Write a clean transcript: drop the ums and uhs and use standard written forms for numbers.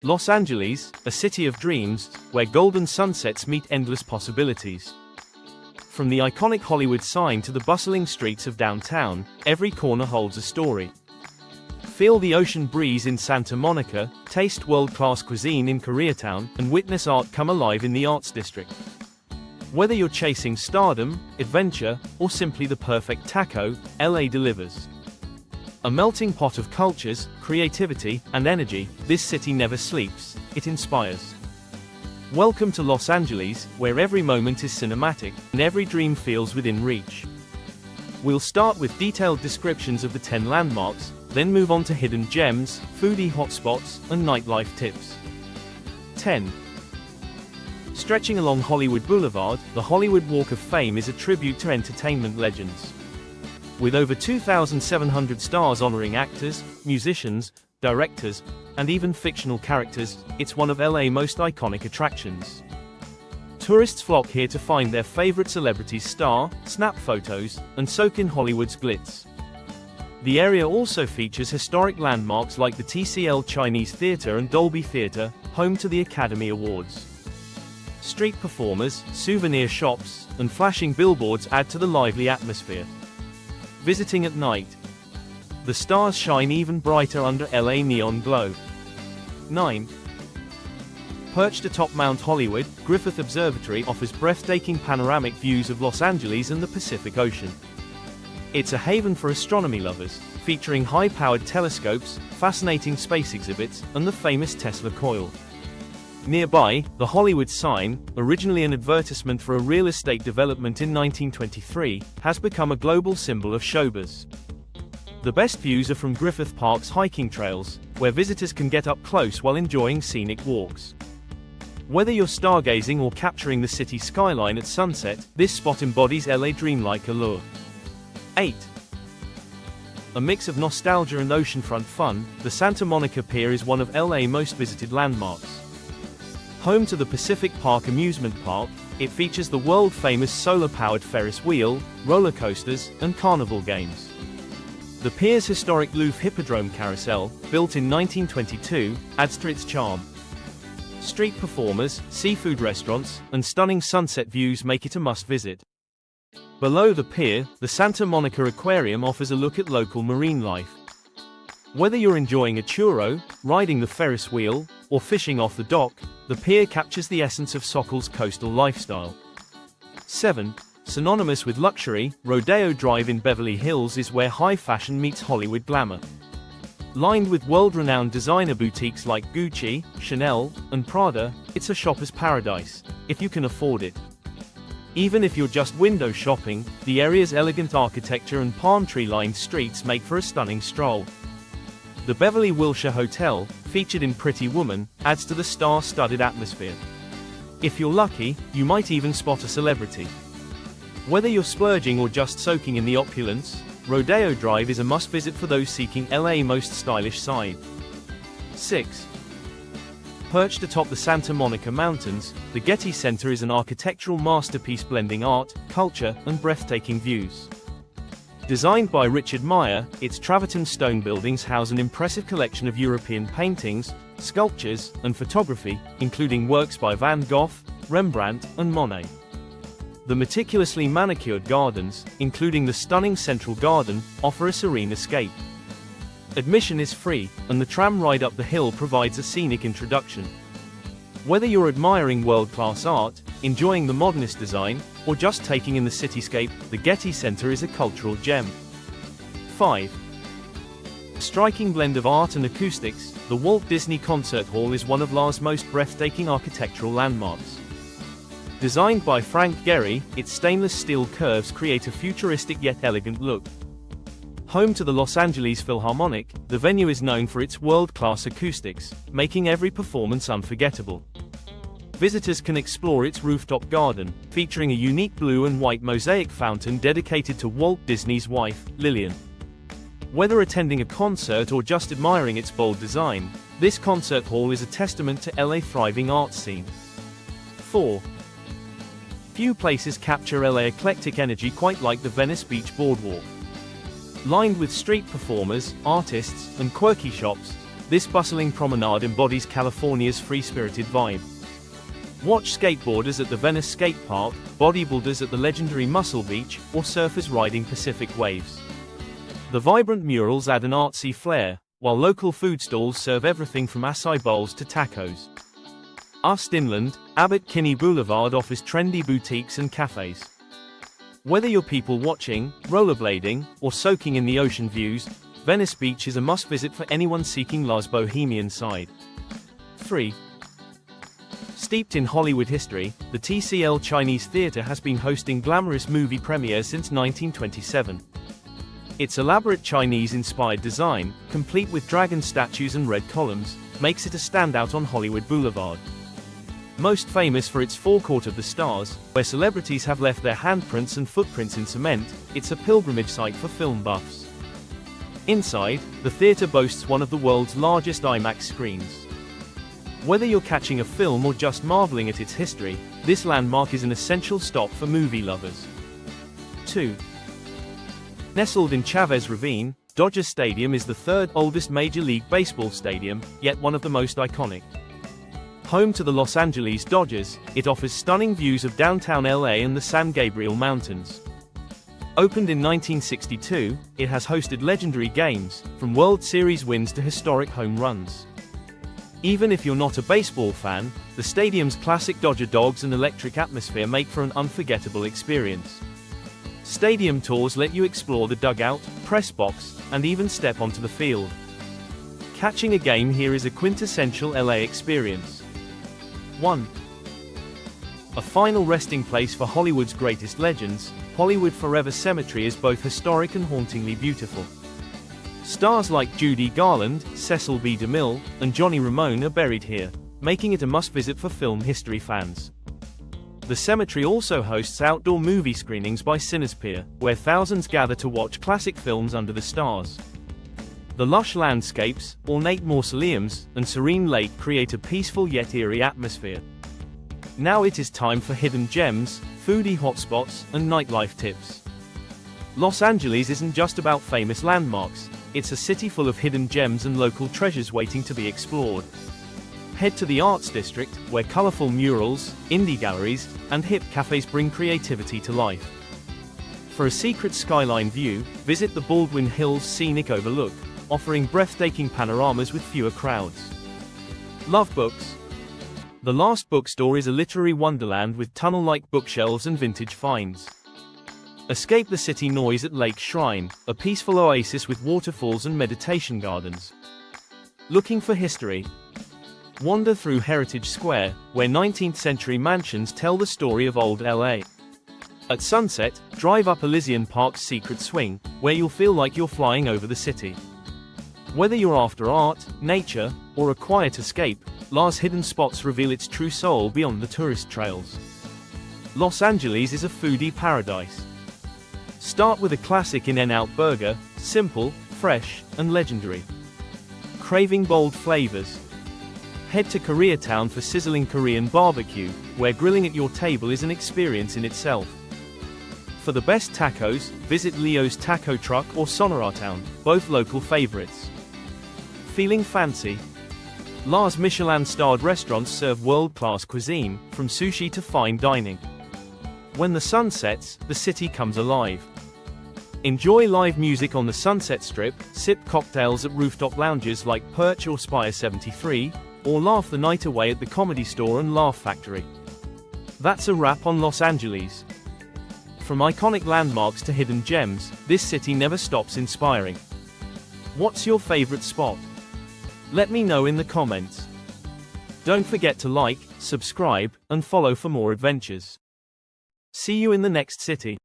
Los Angeles, a city of dreams, where golden sunsets meet endless possibilities. From the iconic Hollywood sign to the bustling streets of downtown, every corner holds a story. Feel the ocean breeze in Santa Monica, taste world-class cuisine in Koreatown, and witness art come alive in the Arts District. Whether you're chasing stardom, adventure, or simply the perfect taco, LA delivers. A melting pot of cultures, creativity, and energy, this city never sleeps, it inspires. Welcome to Los Angeles, where every moment is cinematic, and every dream feels within reach. We'll start with detailed descriptions of the 10 landmarks, then move on to hidden gems, foodie hotspots, and nightlife tips. 10. Stretching along Hollywood Boulevard, the Hollywood Walk of Fame is a tribute to entertainment legends. With over 2,700 stars honoring actors, musicians, directors, and even fictional characters, it's one of LA's most iconic attractions. Tourists flock here to find their favorite celebrities star, snap photos, and soak in Hollywood's glitz. The area also features historic landmarks like the TCL Chinese Theatre and Dolby Theatre, home to the Academy Awards. Street performers, souvenir shops, and flashing billboards add to the lively atmosphere. Visiting at night, the stars shine even brighter under LA neon glow. 9. Perched atop Mount Hollywood, Griffith Observatory offers breathtaking panoramic views of Los Angeles and the Pacific Ocean. It's a haven for astronomy lovers, featuring high-powered telescopes, fascinating space exhibits, and the famous Tesla coil. Nearby, the Hollywood sign, originally an advertisement for a real estate development in 1923, has become a global symbol of showbiz. The best views are from Griffith Park's hiking trails, where visitors can get up close while enjoying scenic walks. Whether you're stargazing or capturing the city skyline at sunset, this spot embodies LA dreamlike allure. 8. A mix of nostalgia and oceanfront fun, the Santa Monica Pier is one of LA's most visited landmarks. Home to the Pacific Park amusement park, it features the world-famous solar-powered Ferris wheel, roller coasters, and carnival games. The Pier's historic Louvre Hippodrome Carousel, built in 1922, adds to its charm. Street performers, seafood restaurants, and stunning sunset views make it a must-visit. Below the pier, the Santa Monica Aquarium offers a look at local marine life. Whether you're enjoying a churro, riding the Ferris wheel, or fishing off the dock, the pier captures the essence of Sokol's coastal lifestyle. 7. Synonymous with luxury, Rodeo Drive in Beverly Hills is where high fashion meets Hollywood glamour. Lined with world-renowned designer boutiques like Gucci, Chanel, and Prada, it's a shopper's paradise, if you can afford it. Even if you're just window shopping, the area's elegant architecture and palm tree-lined streets make for a stunning stroll. The Beverly Wilshire Hotel, featured in Pretty Woman, adds to the star-studded atmosphere. If you're lucky, you might even spot a celebrity. Whether you're splurging or just soaking in the opulence, Rodeo Drive is a must-visit for those seeking LA's most stylish side. 6. Perched atop the Santa Monica Mountains, the Getty Center is an architectural masterpiece blending art, culture, and breathtaking views. Designed by Richard Meyer, its travertine stone buildings house an impressive collection of European paintings, sculptures, and photography, including works by Van Gogh, Rembrandt, and Monet. The meticulously manicured gardens, including the stunning Central Garden, offer a serene escape. Admission is free, and the tram ride up the hill provides a scenic introduction. Whether you're admiring world-class art, enjoying the modernist design, or just taking in the cityscape, the Getty Center is a cultural gem. 5. A striking blend of art and acoustics, the Walt Disney Concert Hall is one of LA's most breathtaking architectural landmarks. Designed by Frank Gehry, its stainless steel curves create a futuristic yet elegant look. Home to the Los Angeles Philharmonic, the venue is known for its world-class acoustics, making every performance unforgettable. Visitors can explore its rooftop garden, featuring a unique blue and white mosaic fountain dedicated to Walt Disney's wife, Lillian. Whether attending a concert or just admiring its bold design, this concert hall is a testament to LA's thriving arts scene. 4. Few places capture LA's eclectic energy quite like the Venice Beach boardwalk. Lined with street performers, artists, and quirky shops, this bustling promenade embodies California's free-spirited vibe. Watch skateboarders at the Venice Skate Park, bodybuilders at the legendary Muscle Beach, or surfers riding Pacific waves. The vibrant murals add an artsy flair, while local food stalls serve everything from acai bowls to tacos. Just inland, Abbot Kinney Boulevard offers trendy boutiques and cafes. Whether you're people watching, rollerblading, or soaking in the ocean views, Venice Beach is a must-visit for anyone seeking life's bohemian side. 3. Steeped in Hollywood history, the TCL Chinese Theatre has been hosting glamorous movie premieres since 1927. Its elaborate Chinese-inspired design, complete with dragon statues and red columns, makes it a standout on Hollywood Boulevard. Most famous for its forecourt of the stars, where celebrities have left their handprints and footprints in cement, it's a pilgrimage site for film buffs. Inside, the theatre boasts one of the world's largest IMAX screens. Whether you're catching a film or just marveling at its history, this landmark is an essential stop for movie lovers. 2. Nestled in Chavez Ravine, Dodger Stadium is the third oldest Major League Baseball stadium, yet one of the most iconic. Home to the Los Angeles Dodgers, it offers stunning views of downtown LA and the San Gabriel Mountains. Opened in 1962, it has hosted legendary games, from World Series wins to historic home runs. Even if you're not a baseball fan, the stadium's classic Dodger dogs and electric atmosphere make for an unforgettable experience. Stadium tours let you explore the dugout, press box, and even step onto the field. Catching a game here is a quintessential LA experience. 1. A final resting place for Hollywood's greatest legends, Hollywood Forever Cemetry is both historic and hauntingly beautiful. Stars like Judy Garland, Cecil B. DeMille, and Johnny Ramone are buried here, making it a must-visit for film history fans. The cemetery also hosts outdoor movie screenings by Pier, where thousands gather to watch classic films under the stars. The lush landscapes, ornate mausoleums, and serene lake create a peaceful yet eerie atmosphere. Now it is time for hidden gems, foodie hotspots, and nightlife tips. Los Angeles isn't just about famous landmarks, it's a city full of hidden gems and local treasures waiting to be explored. Head to the Arts District, where colorful murals, indie galleries, and hip cafes bring creativity to life. For a secret skyline view, visit the Baldwin Hills Scenic Overlook, offering breathtaking panoramas with fewer crowds. Love books? The Last Bookstore is a literary wonderland with tunnel-like bookshelves and vintage finds. Escape the city noise at Lake Shrine, a peaceful oasis with waterfalls and meditation gardens. Looking for history? Wander through Heritage Square, where 19th-century mansions tell the story of old LA. At sunset, drive up Elysian Park's secret swing, where you'll feel like you're flying over the city. Whether you're after art, nature, or a quiet escape, LA's hidden spots reveal its true soul beyond the tourist trails. Los Angeles is a foodie paradise. Start with a classic In-N-Out burger, simple, fresh, and legendary. Craving bold flavors? Head to Koreatown for sizzling Korean barbecue, where grilling at your table is an experience in itself. For the best tacos, visit Leo's Taco Truck or Sonoratown, both local favorites. Feeling fancy? LA's Michelin-starred restaurants serve world-class cuisine, from sushi to fine dining. When the sun sets, the city comes alive. Enjoy live music on the Sunset Strip, sip cocktails at rooftop lounges like Perch or Spire 73, or laugh the night away at the Comedy Store and Laugh Factory. That's a wrap on Los Angeles. From iconic landmarks to hidden gems, this city never stops inspiring. What's your favorite spot? Let me know in the comments. Don't forget to like, subscribe, and follow for more adventures. See you in the next city.